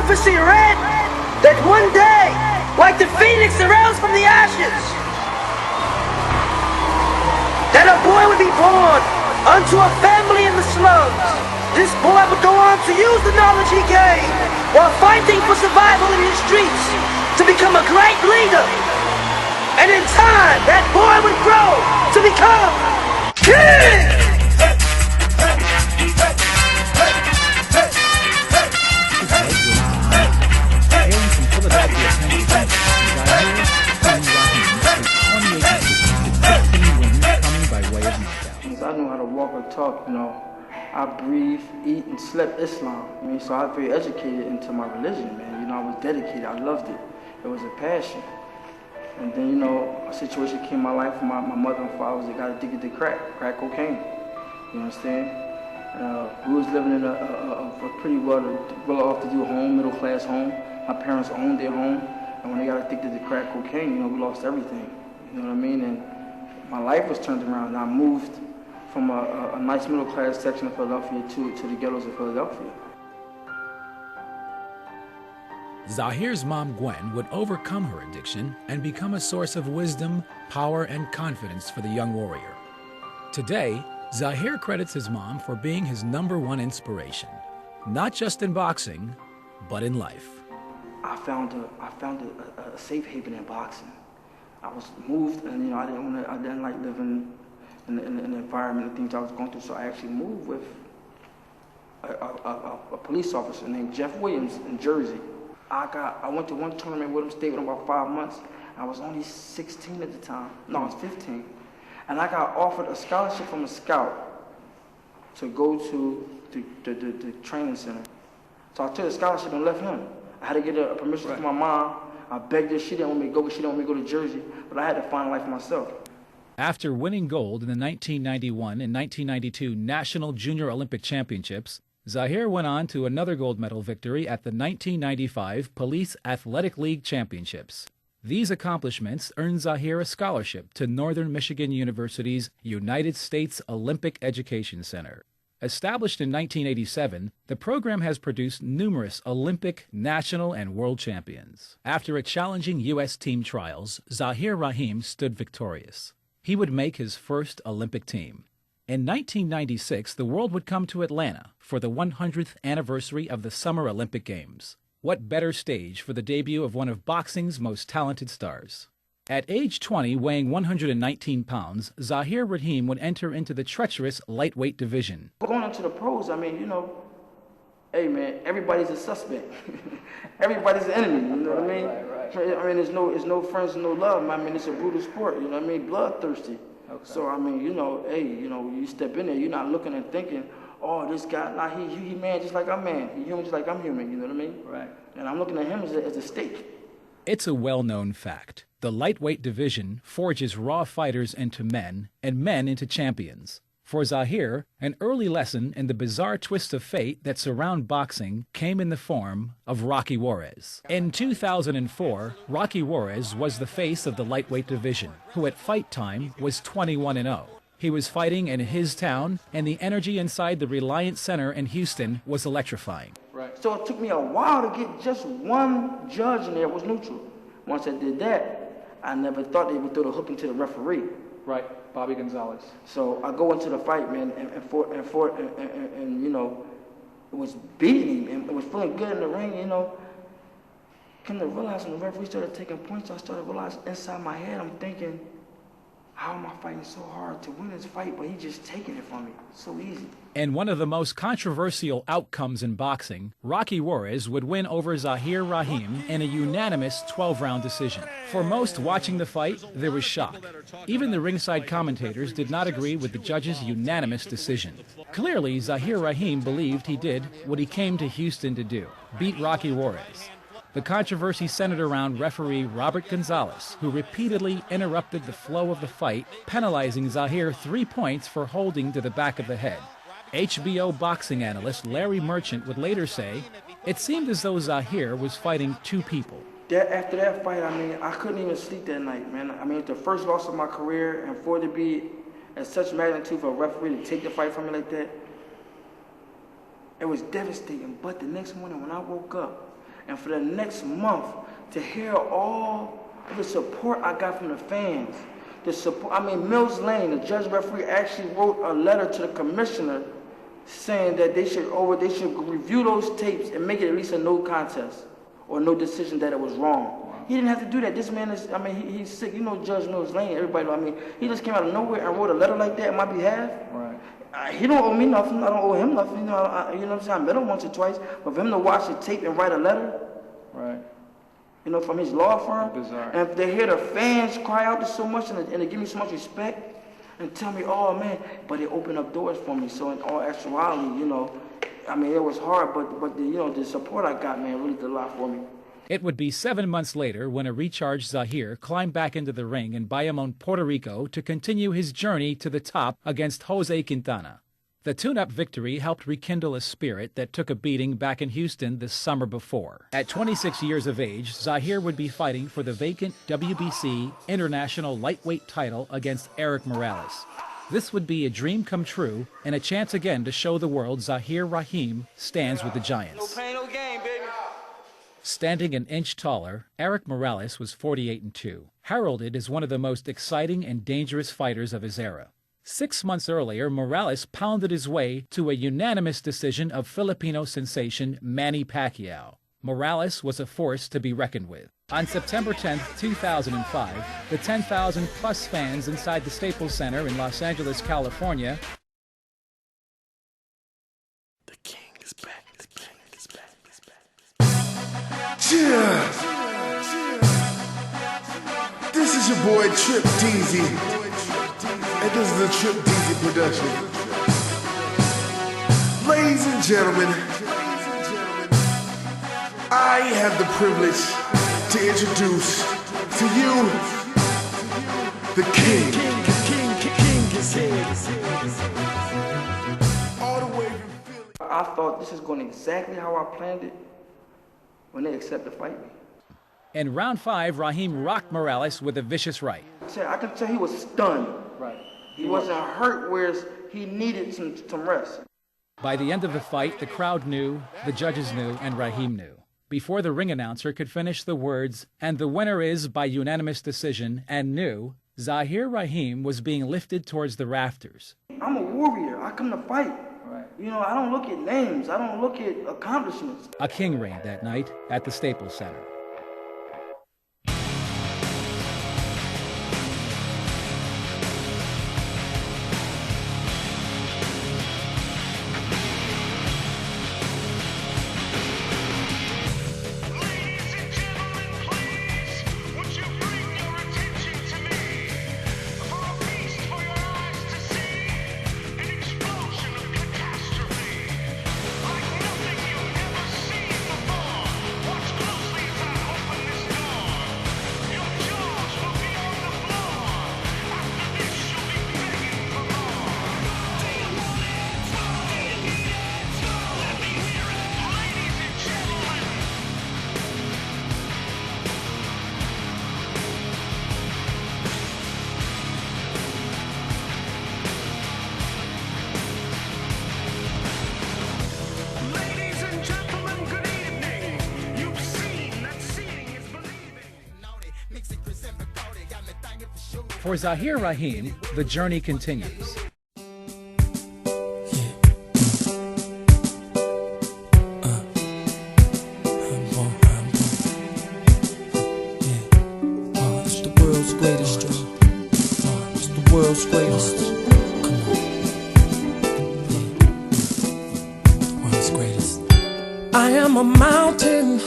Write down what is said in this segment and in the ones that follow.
prophecy read that one day, like the phoenix arose from the ashes, that a boy would be born unto a family in the slums. This boy would go on to use the knowledge he gained while fighting for survival in his streets to become a great leader. And in time, that boy would grow to become king! I knew how to walk or talk, I breathed, eat, and slept Islam. So I was very educated into my religion, man. I was dedicated. I loved it. It was a passion. And then, a situation came in my life. My mother and father got addicted to crack cocaine. You understand? We was living in a pretty well-off-to-do home, middle-class home. My parents owned their home, and when they got addicted to crack cocaine, we lost everything. You know what I mean? And my life was turned around. And I moved from a nice middle-class section of Philadelphia to the ghettos of Philadelphia. Zahir's mom, Gwen, would overcome her addiction and become a source of wisdom, power, and confidence for the young warrior. Today, Zahir credits his mom for being his #1 inspiration, not just in boxing, but in life. I found a safe haven in boxing. I was moved, and I didn't like living in the environment and things I was going through, so I actually moved with a police officer named Jeff Williams in Jersey. I went to one tournament with him, stayed with him about 5 months. I was only 16 at the time. No, I was 15. And I got offered a scholarship from a scout to go to the training center. So I took the scholarship and left him. I had to get a permission from my mom. I begged her. She didn't want me to go, she didn't want me to go to Jersey. But I had to find a life for myself. After winning gold in the 1991 and 1992 National Junior Olympic Championships, Zahir went on to another gold medal victory at the 1995 Police Athletic League Championships. These accomplishments earned Zahir a scholarship to Northern Michigan University's United States Olympic Education Center. Established in 1987, the program has produced numerous Olympic, national, and world champions. After a challenging U.S. team trials, Zahir Raheem stood victorious. He would make his first Olympic team. In 1996, the world would come to Atlanta for the 100th anniversary of the Summer Olympic Games. What better stage for the debut of one of boxing's most talented stars? At age 20, weighing 119 pounds, Zahir Raheem would enter into the treacherous lightweight division. Going into the pros, hey man, everybody's a suspect. Everybody's an enemy, you know what I mean? Right. I mean, there's no friends and no love. It's a brutal sport, you know what I mean? Bloodthirsty. Okay. So, you step in there, you're not looking and thinking, oh, this guy, he man just like I'm man. He human just like I'm human, you know what I mean? Right. And I'm looking at him as a stake. It's a well-known fact. The lightweight division forges raw fighters into men and men into champions. For Zahir, an early lesson in the bizarre twists of fate that surround boxing came in the form of Rocky Juarez. In 2004, Rocky Juarez was the face of the lightweight division, who at fight time was 21-0. He was fighting in his town, and the energy inside the Reliance Center in Houston was electrifying. Right. So it took me a while to get just one judge in there was neutral. Once I did that, I never thought they would throw the hook into the referee. Right, Bobby Gonzalez. So I go into the fight, man, and it was beating me, and it was feeling good in the ring, Come to realize when the referee started taking points, I started realizing inside my head, I'm thinking, how am I fighting so hard to win this fight, but he's just taking it from me? So easy. And one of the most controversial outcomes in boxing, Rocky Juarez would win over Zahir Raheem in a unanimous 12-round decision. For most watching the fight, there was shock. Even the ringside commentators did not agree with the judge's unanimous decision. Clearly, Zahir Raheem believed he did what he came to Houston to do, beat Rocky Juarez. The controversy centered around referee Robert Gonzalez, who repeatedly interrupted the flow of the fight, penalizing Zahir 3 points for holding to the back of the head. HBO boxing analyst Larry Merchant would later say, it seemed as though Zahir was fighting two people. After that fight, I couldn't even sleep that night, man. It's the first loss of my career, and for it to be at such magnitude for a referee to take the fight from me like that, it was devastating. But the next morning when I woke up, And for the next month, to hear all the support I got from the fans, the support, I mean, Mills Lane, the judge referee, actually wrote a letter to the commissioner saying that they should review those tapes and make it at least a no contest or no decision that it was wrong. He didn't have to do that. This man is, I mean, he's sick. You know Judge Mills Lane, everybody know. I mean, he just came out of nowhere and wrote a letter like that on my behalf. Right. He don't owe me nothing. I don't owe him nothing. You know what I'm saying? I met him once or twice. But for him to watch the tape and write a letter, Right. you know, from his law firm, Bizarre. and if they hear the fans cry out so much and they give me so much respect and tell me, oh man, but it opened up doors for me. So in all actuality, you know, I mean, it was hard, but the, you know, the support I got, man, really did a lot for me. It would be 7 months later when a recharged Zahir climbed back into the ring in Bayamon, Puerto Rico to continue his journey to the top against Jose Quintana. The tune-up victory helped rekindle a spirit that took a beating back in Houston the summer before. At 26 years of age, Zahir would be fighting for the vacant WBC International Lightweight title against Eric Morales. This would be a dream come true and a chance again to show the world Zahir Raheem stands with the Giants. No pain, no gain, baby. Standing an inch taller, Eric Morales was 48-2, heralded as one of the most exciting and dangerous fighters of his era. 6 months earlier, Morales pounded his way to a unanimous decision of Filipino sensation Manny Pacquiao. Morales was a force to be reckoned with. On September 10, 2005, the 10,000-plus fans inside the Staples Center in Los Angeles, California, Yeah. This is your boy Trip Deezy, and this is a Trip Deezy production. Ladies and gentlemen, I have the privilege to introduce to you the King. King is here. All the way from Philly. I thought this is going exactly how I planned it when they accepted to fight me. in round 5, Raheem rocked Morales with a vicious right. I can tell he was stunned. Right. He wasn't hurt, whereas he needed some rest. By the end of the fight, the crowd knew, the judges knew, and Raheem knew. Before the ring announcer could finish the words, "And the winner is by unanimous decision," and knew, Zahir Raheem was being lifted towards the rafters. I'm a warrior. I come to fight. Right. You know, I don't look at names. I don't look at accomplishments. A king reigned that night at the Staples Center. For Zahir Raheem, the journey continues. It's the world's greatest. It's the world's greatest. Come on. The world's greatest. I am a mountain.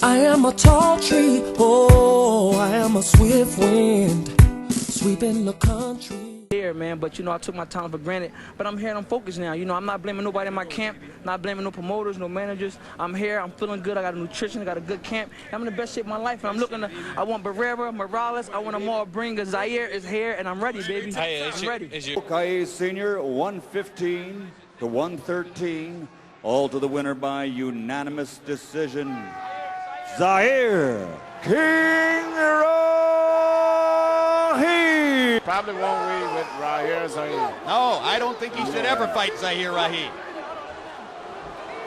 I am a tall tree. Oh, I am a swift wind. Sweeping the country. Here, man, but you know, I took my time for granted. But I'm here and I'm focused now. You know, I'm not blaming nobody in my camp, not blaming no promoters, no managers. I'm here, I'm feeling good, I got a nutrition, I got a good camp. I'm in the best shape of my life, and I'm looking to, I want Barrera, Morales, I want them all bring. Zaire is here, and I'm ready, baby. I'm ready. Kaye Sr., 115 to 113, all to the winner by unanimous decision. Zahir King Raheem. Probably won't read with Zahir. No, I don't think he should ever fight Zahir Raheem.